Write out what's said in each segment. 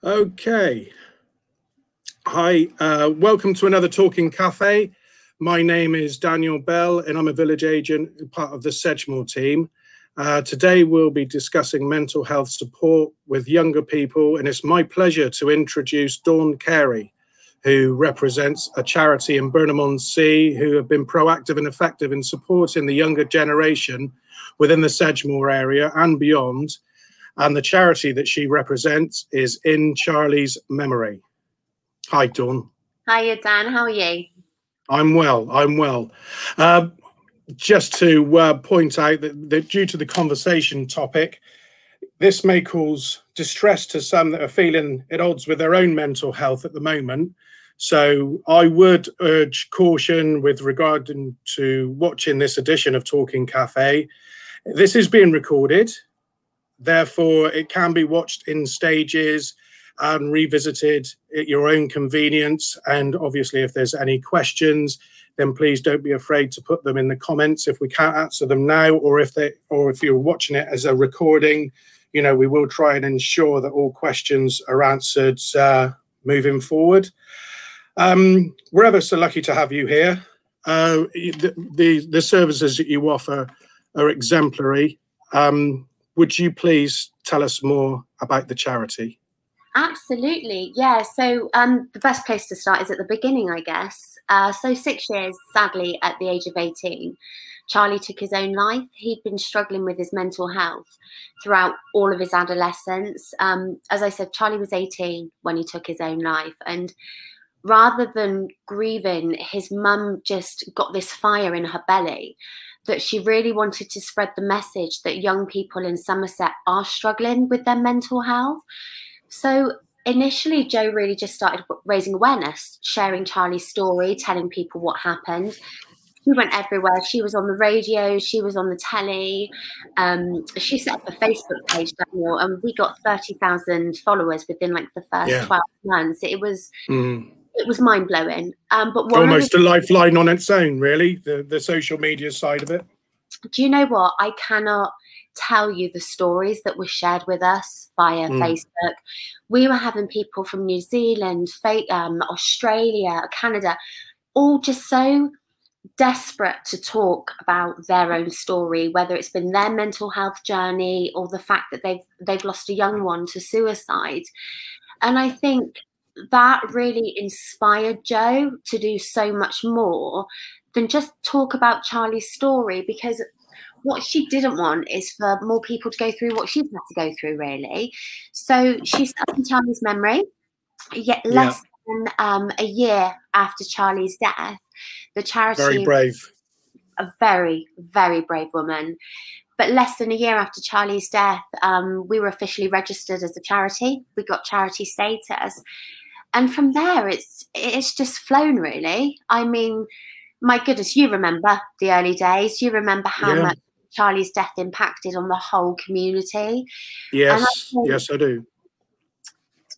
Okay. Hi, welcome to another Talking Cafe. My name is Daniel Bell and I'm a village agent, part of the Sedgemoor team. Today we'll be discussing mental health support with younger people, and it's my pleasure to introduce Dawn Carey, who represents a charity in Burnham-on-Sea who have been proactive and effective in supporting the younger generation within the Sedgemoor area and beyond. And the charity that she represents is In Charley's Memory. Hi, Dawn. Hiya, Dan. How are you? I'm well. Just to point out that due to the conversation topic, this may cause distress to some that are feeling at odds with their own mental health at the moment. So I would urge caution with regard to watching this edition of Talking Cafe. This is being recorded. Therefore, it can be watched in stages and revisited at your own convenience. And obviously, if there's any questions, then please don't be afraid to put them in the comments if we can't answer them now, or if you're watching it as a recording, we will try and ensure that all questions are answered moving forward. We're ever so lucky to have you here. The services that you offer are exemplary. Would you please tell us more about the charity? Absolutely. Yeah. So the best place to start is at the beginning, I guess. So 6 years, sadly, at the age of 18, Charlie took his own life. He'd been struggling with his mental health throughout all of his adolescence. As I said, Charlie was 18 when he took his own life. And rather than grieving, his mum just got this fire in her belly that she really wanted to spread the message that young people in Somerset are struggling with their mental health. So initially, Jo really just started raising awareness, sharing Charlie's story, telling people what happened. She went everywhere. She was on the radio, she was on the telly. She set up a Facebook page, Daniel, and we got 30,000 followers within like the first 12 months. It was mind-blowing. But almost a lifeline on its own, really, the social media side of it. Do you know what? I cannot tell you the stories that were shared with us via Facebook. We were having people from New Zealand, Australia, Canada, all just so desperate to talk about their own story, whether it's been their mental health journey or the fact that they've lost a young one to suicide. And I think that really inspired Jo to do so much more than just talk about Charlie's story, because what she didn't want is for more people to go through what she's had to go through, really. So she set up In Charley's Memory, yet less than a year after Charlie's death. The charity, very brave, a very, very brave woman. But less than a year after Charlie's death, we were officially registered as a charity. We got charity status. And from there, it's just flown, really. I mean, my goodness, you remember the early days. You remember how much Charlie's death impacted on the whole community. Yes, yes, I do.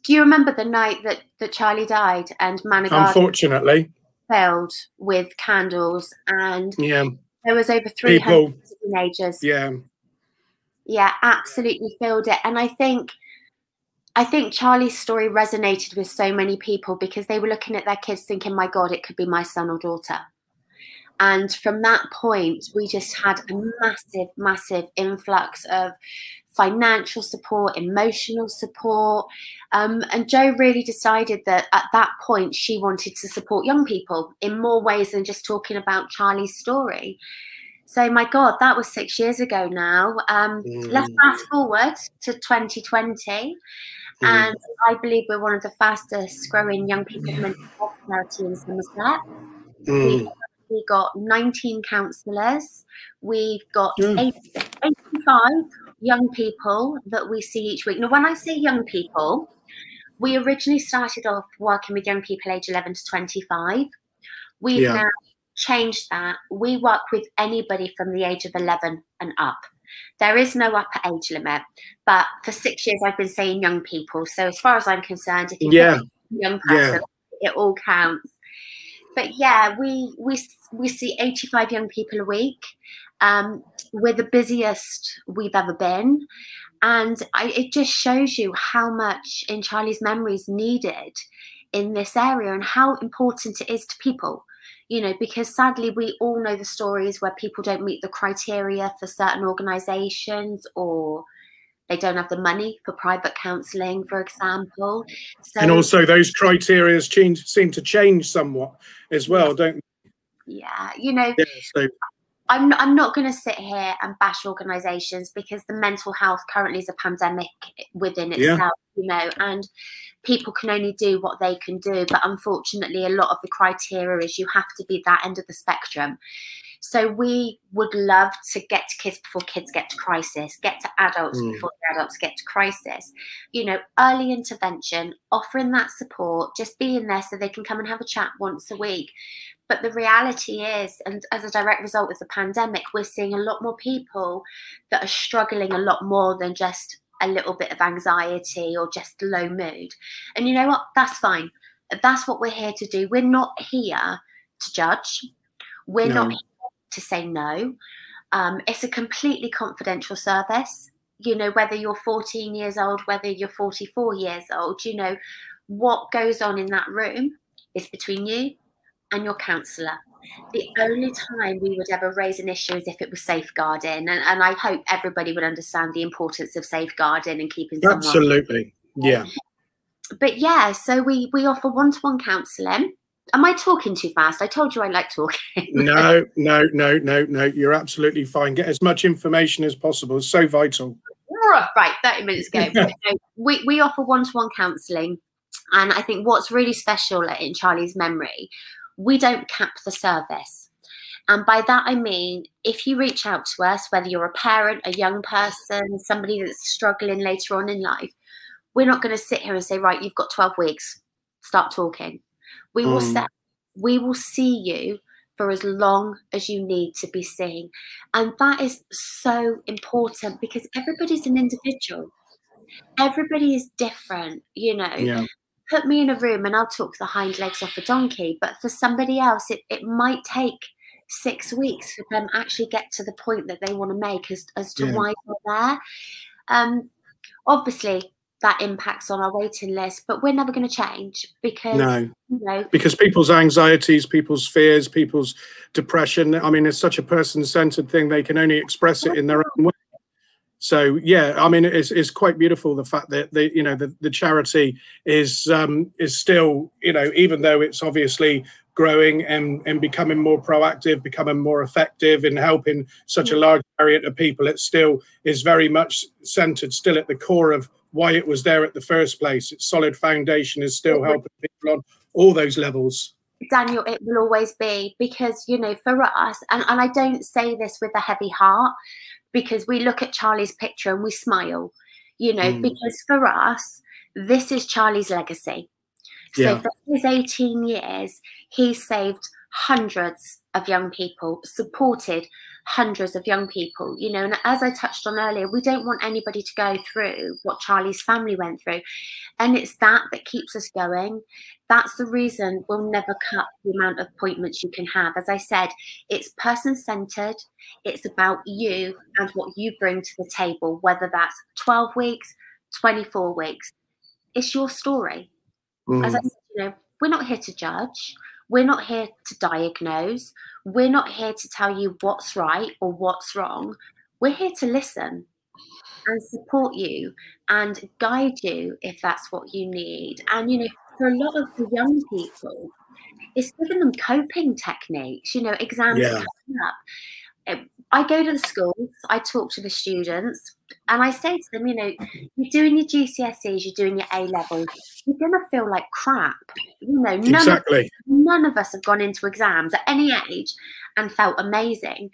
Do you remember the night that Charlie died and Manor Unfortunately filled with candles, and there was over 300 people, teenagers. Yeah, absolutely filled it. And I think Charlie's story resonated with so many people because they were looking at their kids thinking, my God, it could be my son or daughter. And from that point, we just had a massive, massive influx of financial support, emotional support. And Jo really decided that at that point, she wanted to support young people in more ways than just talking about Charlie's story. So, my God, that was 6 years ago now. Let's fast forward to 2020. And I believe we're one of the fastest growing young people's mental health charity in Somerset. We've got 19 counsellors. We've got 85 young people that we see each week. Now, when I say young people, we originally started off working with young people aged 11 to 25. We've now changed that. We work with anybody from the age of 11 and up. There is no upper age limit, but for 6 years I've been saying young people. So as far as I'm concerned, if you're a young person, it all counts. But yeah, we see 85 young people a week. We're the busiest we've ever been. And it just shows you how much in Charlie's memory is needed in this area and how important it is to people, you know, because sadly we all know the stories where people don't meet the criteria for certain organisations, or they don't have the money for private counselling, for example. So, and also those criteria seem to change somewhat as well, don't they? Yeah, you know, yeah, so I'm not going to sit here and bash organisations, because the mental health currently is a pandemic within itself, you know, and people can only do what they can do. But unfortunately, a lot of the criteria is you have to be that end of the spectrum. So we would love to get to kids before kids get to crisis, get to adults before the adults get to crisis. You know, early intervention, offering that support, just being there so they can come and have a chat once a week. But the reality is, and as a direct result of the pandemic, we're seeing a lot more people that are struggling a lot more than just a little bit of anxiety or just low mood. And you know what? That's fine. That's what we're here to do. We're not here to judge. We're not here to say no. It's a completely confidential service. You know, whether you're 14 years old, whether you're 44 years old, you know, what goes on in that room is between you and your counsellor. The only time we would ever raise an issue is if it was safeguarding, and I hope everybody would understand the importance of safeguarding and keeping someone. Absolutely, yeah. But yeah, so we offer one-to-one counselling. Am I talking too fast? I told you I like talking. No. You're absolutely fine. Get as much information as possible. It's so vital. Right, 30 minutes ago. we offer one-to-one counselling, and I think what's really special in Charlie's memory, we don't cap the service. And by that I mean, if you reach out to us, whether you're a parent, a young person, somebody that's struggling later on in life, we're not going to sit here and say, right, you've got 12 weeks, start talking. We will say, we will see you for as long as you need to be seen. And that is so important, because everybody's an individual. Everybody is different, you know. Yeah. Put me in a room and I'll talk the hind legs off a donkey. But for somebody else, it might take 6 weeks for them actually get to the point that they want to make as to why they're there. Obviously, that impacts on our waiting list, but we're never going to change, because you know, because people's anxieties, people's fears, people's depression, I mean, it's such a person-centered thing. They can only express it in their own way. So yeah, I mean, it's quite beautiful, the fact that you know, the charity is still, you know, even though it's obviously growing and becoming more proactive, becoming more effective in helping such a large area of people, it still is very much centered still at the core of why it was there at the first place. Its solid foundation is still helping people on all those levels. Daniel, it will always be, because, you know, for us, and I don't say this with a heavy heart, because we look at Charlie's picture and we smile, you know, because for us, this is Charlie's legacy. So for his 18 years, he saved hundreds of young people, supported hundreds of young people, you know. And as I touched on earlier, we don't want anybody to go through what Charlie's family went through. And it's that keeps us going. That's the reason we'll never cut the amount of appointments you can have. As I said, it's person-centered. It's about you and what you bring to the table, whether that's 12 weeks, 24 weeks. It's your story. As I said, you know, we're not here to judge. We're not here to diagnose. We're not here to tell you what's right or what's wrong. We're here to listen and support you and guide you if that's what you need. And, you know, for a lot of the young people, it's giving them coping techniques, you know, exams are coming up. I go to the schools, I talk to the students, and I say to them, you know, you're doing your GCSEs, you're doing your A-levels, you're going to feel like crap. You know, none of us have gone into exams at any age and felt amazing.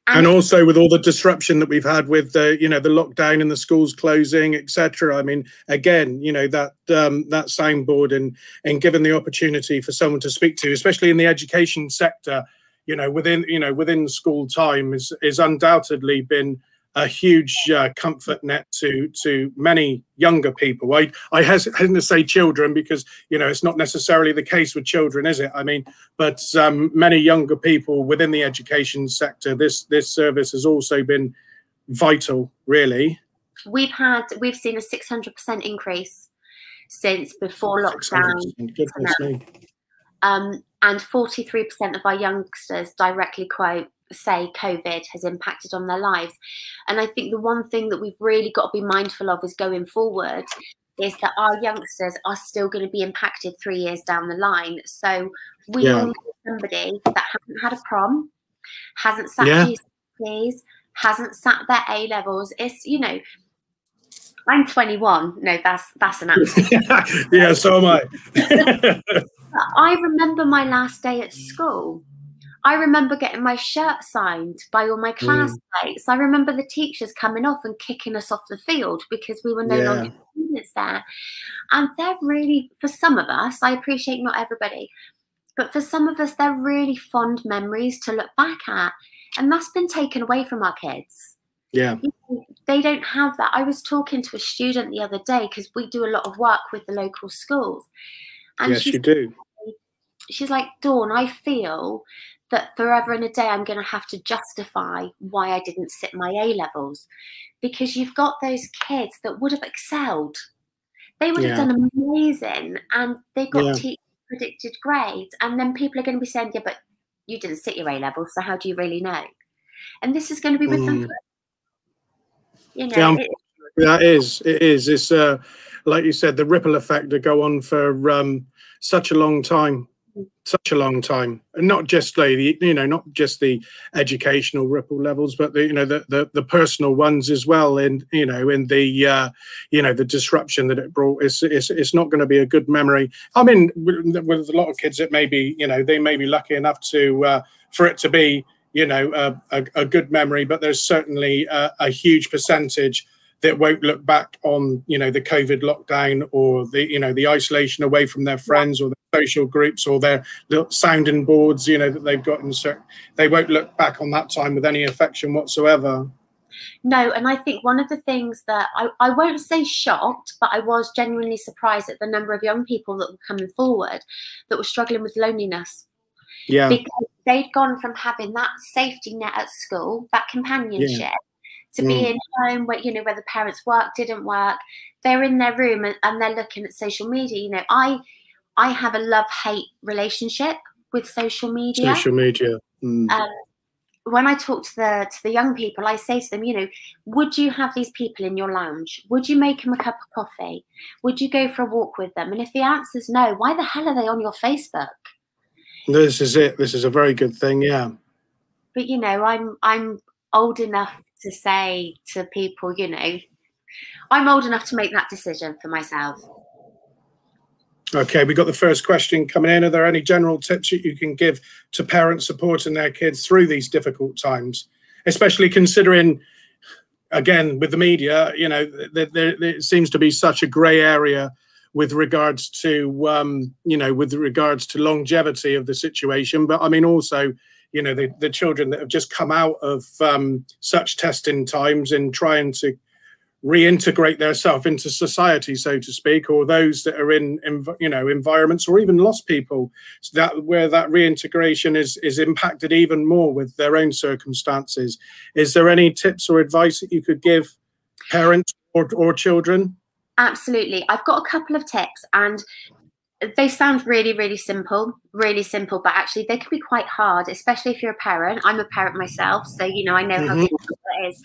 And also with all the disruption that we've had with the, you know, the lockdown and the schools closing, etc. I mean, again, you know, that soundboard and given the opportunity for someone to speak to, especially in the education sector, you know, within school time is undoubtedly been a huge comfort net to many younger people. I hesitate to say children, because, you know, it's not necessarily the case with children, is it? I mean, but many younger people within the education sector, this service has also been vital, really. we've seen a 600% increase since before lockdown. Goodness me. And 43% of our youngsters directly quote say COVID has impacted on their lives. And I think the one thing that we've really got to be mindful of is going forward is that our youngsters are still going to be impacted 3 years down the line. So we all need somebody that hasn't had a prom, hasn't sat GCSEs, hasn't sat their A levels. It's, you know, I'm 21. No, that's an absolute. Yeah, so am I. I remember my last day at school. I remember getting my shirt signed by all my classmates. I remember the teachers coming off and kicking us off the field because we were no longer students there. And they're really, for some of us, I appreciate not everybody, but for some of us, they're really fond memories to look back at. And that's been taken away from our kids. Yeah. They don't have that. I was talking to a student the other day because we do a lot of work with the local schools. And yes, you do. She's like, Dawn, I feel that forever and a day I'm going to have to justify why I didn't sit my A levels, because you've got those kids that would have excelled. They would have done amazing, and they got teacher predicted grades, and then people are going to be saying, yeah, but you didn't sit your A levels, so how do you really know? And this is going to be with them, you know. It is. It's like you said, the ripple effect to go on for such a long time. Such a long time, and not just not just the educational ripple levels, but the personal ones as well. And in the the disruption that it brought, it's not going to be a good memory. I mean, with a lot of kids, it may be they may be lucky enough to for it to be a good memory, but there's certainly a huge percentage that won't look back on the COVID lockdown, or the isolation away from their friends, or their social groups, or their little sounding boards that they've got in certain. They won't look back on that time with any affection whatsoever. No, and I think one of the things that I won't say shocked, but I was genuinely surprised at the number of young people that were coming forward that were struggling with loneliness. Yeah, because they'd gone from having that safety net at school, that companionship, to being home where where the parents' work didn't work. They're in their room and they're looking at social media. I have a love-hate relationship with social media. When I talk to the young people, I say to them, would you have these people in your lounge? Would you make them a cup of coffee? Would you go for a walk with them? And if the answer is no, why the hell are they on your Facebook? This is it. This is a very good thing. Yeah. But I'm old enough to say to people, I'm old enough to make that decision for myself. Okay, we got the first question coming in. Are there any general tips that you can give to parents supporting their kids through these difficult times, especially considering, again, with the media, there seems to be such a grey area with regards to, longevity of the situation. But I mean, also, the children that have just come out of such testing times and trying to reintegrate themselves into society, so to speak, or those that are in environments, or even lost people, so that where that reintegration is impacted even more with their own circumstances. Is there any tips or advice that you could give parents or children? Absolutely. I've got a couple of tips, and they sound really, really simple, but actually they can be quite hard, especially if you're a parent. I'm a parent myself, so I know how difficult it is.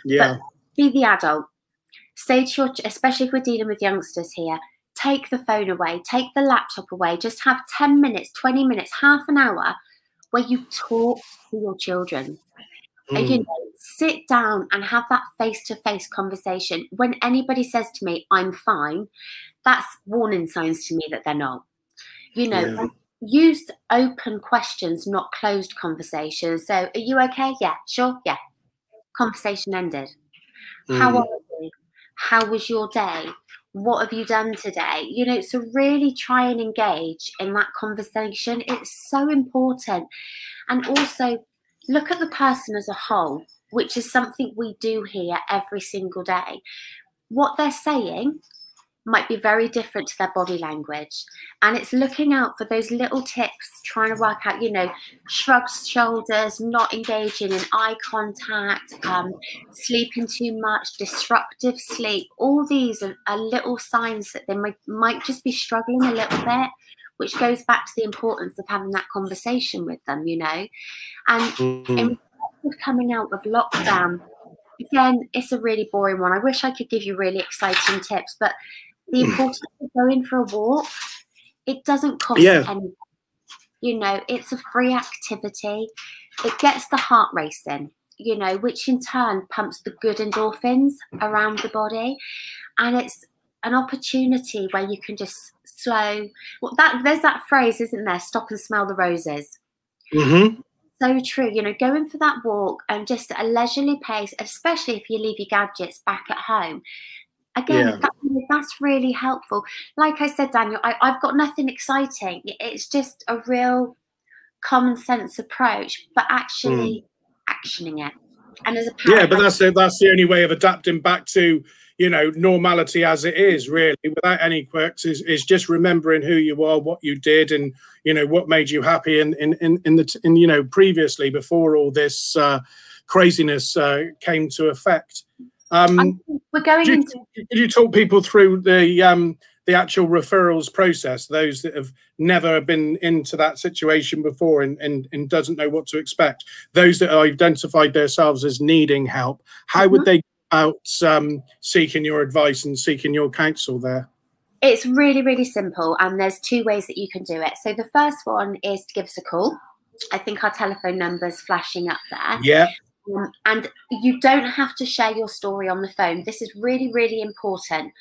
Yeah. But be the adult. Say to especially if we're dealing with youngsters here, take the phone away, take the laptop away, just have 10 minutes, 20 minutes, half an hour where you talk to your children. And, sit down and have that face-to-face conversation. When anybody says to me, I'm fine, that's warning signs to me that they're not. Use open questions, not closed conversations. So, are you okay? Yeah, sure. Yeah. Conversation ended. How are you? How was your day? What have you done today? So really try and engage in that conversation. It's so important. And also look at the person as a whole, which is something we do here every single day. What they're saying might be very different to their body language. And it's looking out for those little tips, trying to work out, you know, shrugged shoulders, not engaging in eye contact, sleeping too much, disruptive sleep. All these are little signs that they might just be struggling a little bit, which goes back to the importance of having that conversation with them, you know. And in coming out of lockdown, again, it's a really boring one. I wish I could give you really exciting tips, but the importance of going for a walk, it doesn't cost anything. You know, it's a free activity. It gets the heart racing, you know, which in turn pumps the good endorphins around the body. And it's an opportunity where you can just slow. Well, there's that phrase, isn't there? Stop and smell the roses. So true, you know, going for that walk and just at a leisurely pace, especially if you leave your gadgets back at home. Again, that's really helpful. Like I said, Daniel, I've got nothing exciting. It's just a real common sense approach, but actually actioning it. And as a parent, but that's the only way of adapting back to, you know, normality as it is, really, without any quirks, is just remembering who you are, what you did, and, you know, what made you happy in you know, previously, before all this craziness came to effect. We're going into. Could you talk people through the actual referrals process? Those that have never been into that situation before and doesn't know what to expect. Those that have identified themselves as needing help. How would they go about seeking your advice and seeking your counsel there? It's really, really simple, and there's two ways that you can do it. So the first one is to give us a call. I think our telephone number's flashing up there. Yeah. And you don't have to share your story on the phone. This is really, really important.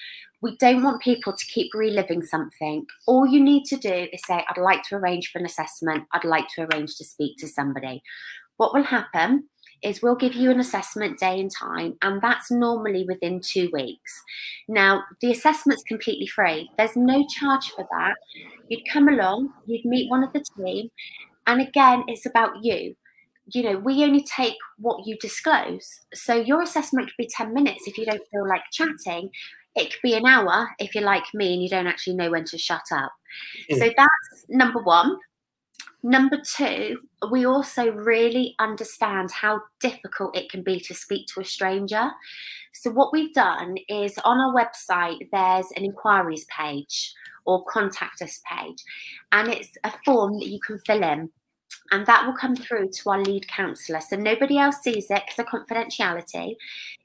We don't want people to keep reliving something. All you need to do is say, I'd like to arrange for an assessment. I'd like to arrange to speak to somebody. What will happen is we'll give you an assessment day and time, and that's normally within 2 weeks. Now, the assessment's completely free. There's no charge for that. You'd come along, you'd meet one of the team, and again, it's about you. You know, we only take what you disclose. So your assessment could be 10 minutes if you don't feel like chatting. It could be an hour if you're like me and you don't actually know when to shut up. So that's number one. Number two, we also really understand how difficult it can be to speak to a stranger. So what we've done is on our website, there's an inquiries page or contact us page, and it's a form that you can fill in. And that will come through to our lead counsellor. So nobody else sees it because of confidentiality.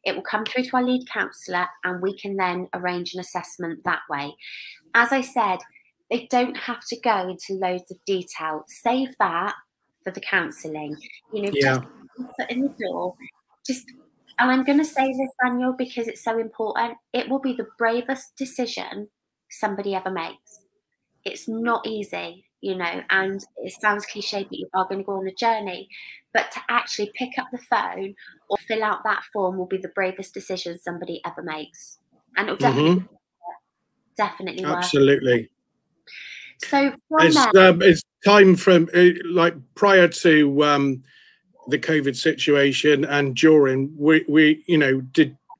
It will come through to our lead counsellor, and we can then arrange an assessment that way. As I said, they don't have to go into loads of detail. Save that for the counselling. You know, just put in the door. And I'm going to say this, Daniel, because it's so important. It will be the bravest decision somebody ever makes. It's not easy, you know, and it sounds cliche, but you are going to go on a journey. But to actually pick up the phone or fill out that form will be the bravest decision somebody ever makes. And it'll definitely work. Absolutely. So it's time from like prior to the COVID situation and during, we you know,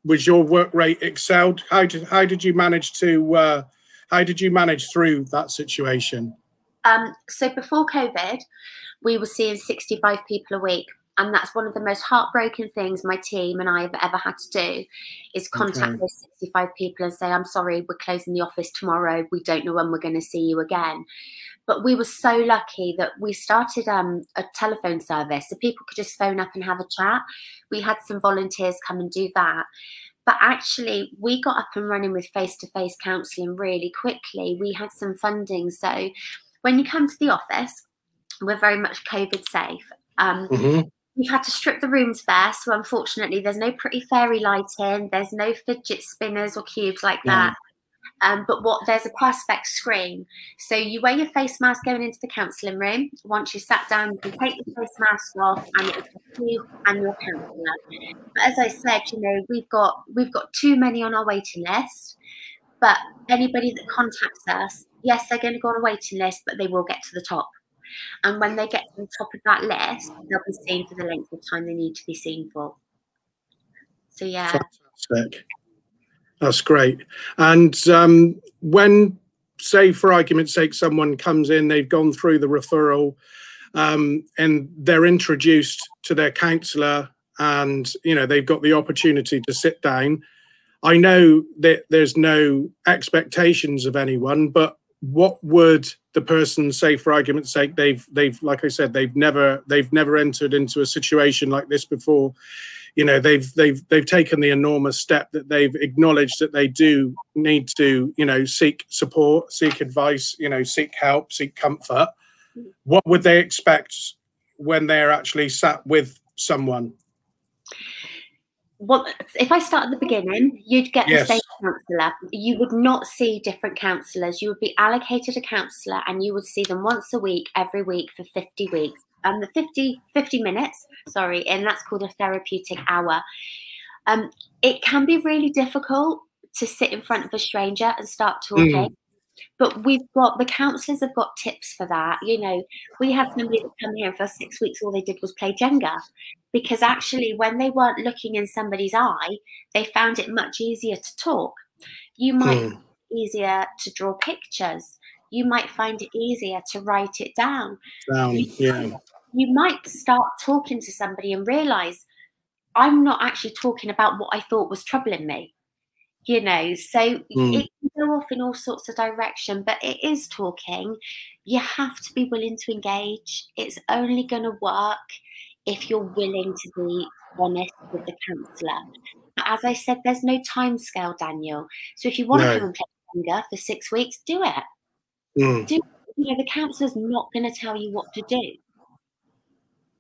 was your work rate excelled? How did you manage to how did you manage through that situation? So before COVID, we were seeing 65 people a week. And that's one of the most heartbroken things my team and I have ever had to do is contact those 65 people and say, I'm sorry, we're closing the office tomorrow. We don't know when we're going to see you again. But we were so lucky that we started a telephone service so people could just phone up and have a chat. We had some volunteers come and do that. But actually, we got up and running with face-to-face counselling really quickly. We had some funding. So when you come to the office, we're very much COVID safe. We've had to strip the rooms bare. So unfortunately, there's no pretty fairy lighting. There's no fidget spinners or cubes like that. But there's a perspex screen. So you wear your face mask going into the counselling room. Once you sat down, you can take your face mask off and it's you and your counsellor. But as I said, you know, we've got too many on our waiting list. But anybody that contacts us, yes, they're going to go on a waiting list, but they will get to the top. And when they get to the top of that list, they'll be seen for the length of time they need to be seen for. So yeah. Fantastic. That's great. And when, say, for argument's sake, someone comes in, they've gone through the referral, and they're introduced to their counsellor, and they've got the opportunity to sit down. I know that there's no expectations of anyone, but what would the person say, for argument's sake, they've like I said, they've never entered into a situation like this before. They've taken the enormous step that they've acknowledged that they do need to seek support, seek advice, seek help, seek comfort. What would they expect when they're actually sat with someone? Well, if I start at the beginning, you'd get Yes. the same counsellor. You would not see different counsellors. You would be allocated a counsellor, and you would see them once a week, every week for 50 weeks. The 50 minutes, sorry, and that's called a therapeutic hour. It can be really difficult to sit in front of a stranger and start talking. But the counsellors have got tips for that. We had somebody that come here for 6 weeks, all they did was play Jenga, because actually when they weren't looking in somebody's eye, they found it much easier to talk. You might find it easier to draw pictures. You might find it easier to write it down. You might start talking to somebody and realise, I'm not actually talking about what I thought was troubling me. So it can go off in all sorts of direction, but it is talking. You have to be willing to engage. It's only going to work if you're willing to be honest with the counsellor. As I said, there's no time scale, Daniel. So if you want to come and play Jenga for 6 weeks, do it. The counsellor's not going to tell you what to do.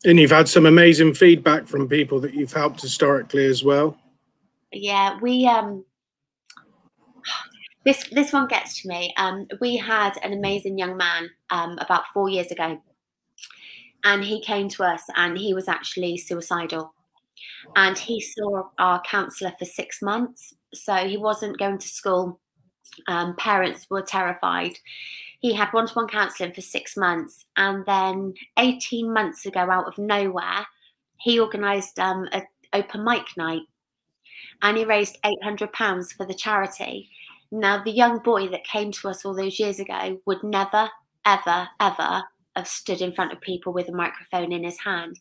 And you've had some amazing feedback from people that you've helped historically as well. Yeah, we This one gets to me. We had an amazing young man about 4 years ago, and he came to us, and he was actually suicidal, and he saw our counsellor for 6 months. So he wasn't going to school. Parents were terrified. He had one-to-one counselling for 6 months, and then 18 months ago, out of nowhere, he organised an open mic night, and he raised £800 for the charity. Now, the young boy that came to us all those years ago would never, ever, ever have stood in front of people with a microphone in his hand.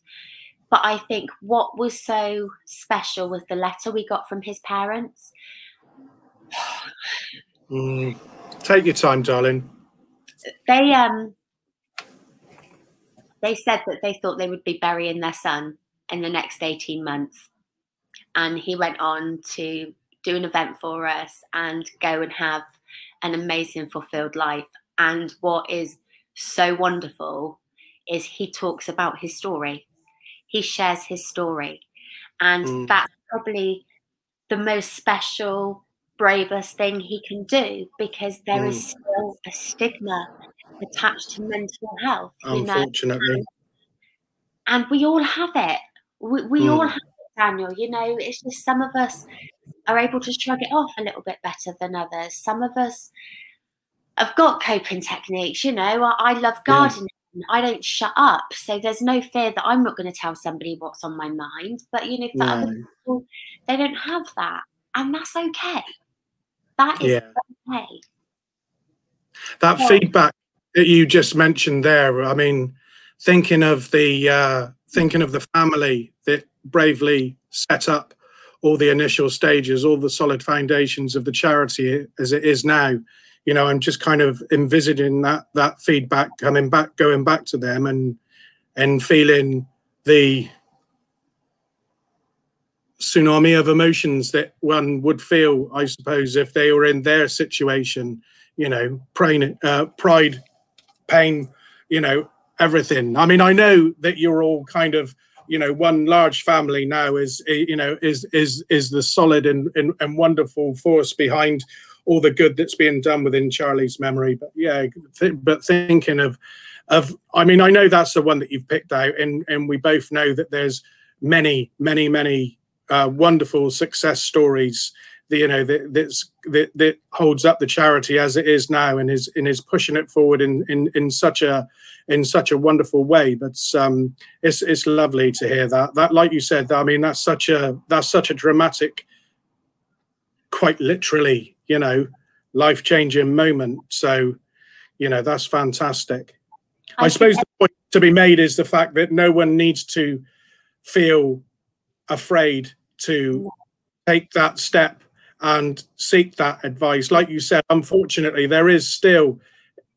But I think what was so special was the letter we got from his parents. Take your time, darling. They said that they thought they would be burying their son in the next 18 months. And he went on to do an event for us and go and have an amazing, fulfilled life. And what is so wonderful is he talks about his story. He shares his story. And that's probably the most special, bravest thing he can do, because there is still a stigma attached to mental health. Unfortunately. And we all have it. We all have it, Daniel. It's just some of us are able to shrug it off a little bit better than others. Some of us have got coping techniques. I love gardening. I don't shut up. So there's no fear that I'm not going to tell somebody what's on my mind. But, for other people, they don't have that. And that's okay. That is okay. That feedback that you just mentioned there, I mean, thinking of the family that bravely set up all the initial stages, all the solid foundations of the charity as it is now, I'm just kind of envisaging that feedback going back to them, and feeling the tsunami of emotions that one would feel, I suppose, if they were in their situation, pride, pain, everything. I mean, I know that you're all kind of, one large family now is the solid and wonderful force behind all the good that's being done within Charley's memory. But thinking of, I mean, I know that's the one that you've picked out, and we both know that there's many wonderful success stories that holds up the charity as it is now, and is pushing it forward in such a wonderful way. But it's lovely to hear that, like you said, I mean, that's such a dramatic quite literally, life-changing moment. So, that's fantastic. I suppose the point to be made is the fact that no one needs to feel afraid to take that step and seek that advice. Like you said, unfortunately, there is still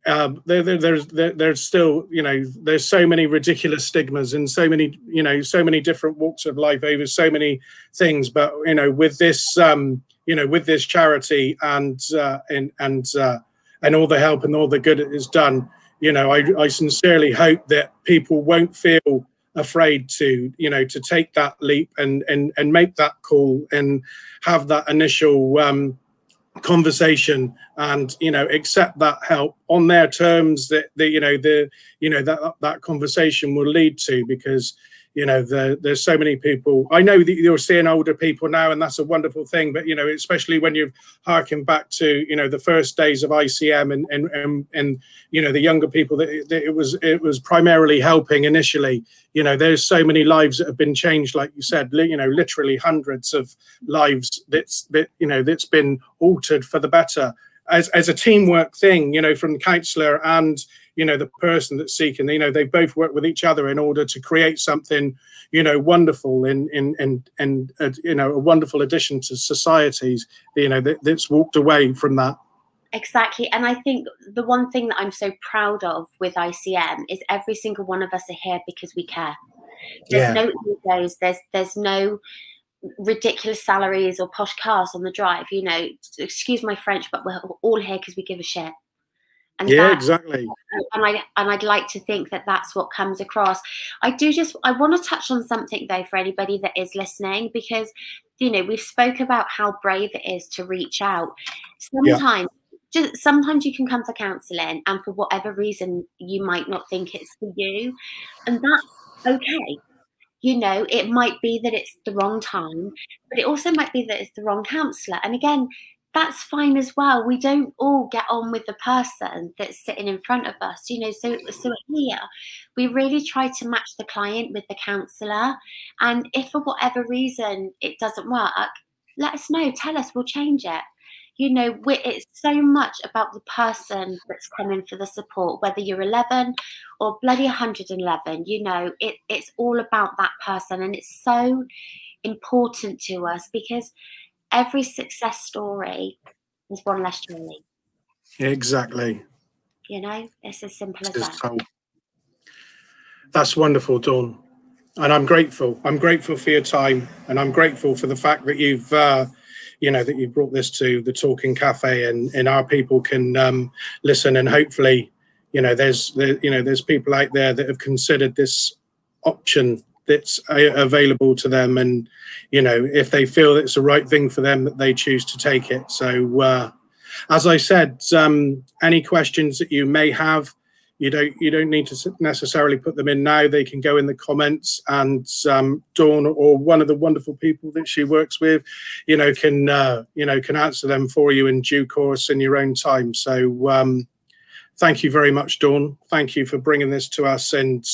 there's still, there's so many ridiculous stigmas and so many, so many different walks of life over so many things. But with this, with this charity and all the help and all the good it has done, I sincerely hope that people won't feel afraid to to take that leap and make that call and have that initial conversation and accept that help on their terms that that conversation will lead to, because there's so many people. I know that you're seeing older people now, and that's a wonderful thing, but especially when you're harking back to the first days of ICM and the younger people that it was primarily helping initially. There's so many lives that have been changed, like you said, literally hundreds of lives that's been altered for the better as a teamwork thing, from the counsellor and the person that's seeking. They both work with each other in order to create something wonderful and a wonderful addition to societies that's walked away from that. Exactly. And I think the one thing that I'm so proud of with ICM is every single one of us are here because we care. There's no egos, there's no ridiculous salaries or posh cars on the drive. Excuse my French, but we're all here because we give a shit. And exactly. And I'd like to think that that's what comes across. I want to touch on something though for anybody that is listening, because we've spoke about how brave it is to reach out. Sometimes you can come for counselling and for whatever reason you might not think it's for you, and that's okay. It might be that it's the wrong time, but it also might be that it's the wrong counsellor. And again, that's fine as well. We don't all get on with the person that's sitting in front of us, so here we really try to match the client with the counsellor. And if for whatever reason it doesn't work, let us know, tell us, we'll change it. It's so much about the person that's coming for the support, whether you're 11 or bloody 111, it's all about that person. And it's so important to us because every success story is one less Charlie. Exactly. It's as simple as that. That's wonderful, Dawn. And I'm grateful. I'm grateful for your time, and I'm grateful for the fact that you've that you brought this to the Talking Cafe, and our people can listen, and hopefully there's people out there that have considered this option that's available to them, and if they feel it's the right thing for them, that they choose to take it. So as I said, any questions that you may have, you don't need to necessarily put them in now. They can go in the comments, and Dawn or one of the wonderful people that she works with, can answer them for you in due course in your own time. So thank you very much, Dawn. Thank you for bringing this to us, and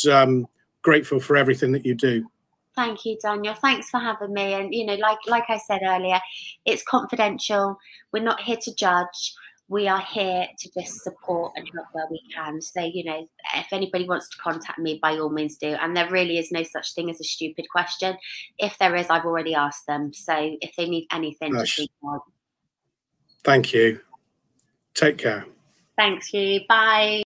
grateful for everything that you do. Thank you, Daniel. Thanks for having me. And like I said earlier, it's confidential. We're not here to judge. We are here to just support and help where we can. So, if anybody wants to contact me, by all means do. And there really is no such thing as a stupid question. If there is, I've already asked them. So if they need anything, just reach out. Thank you. Take care. Thanks you. Bye.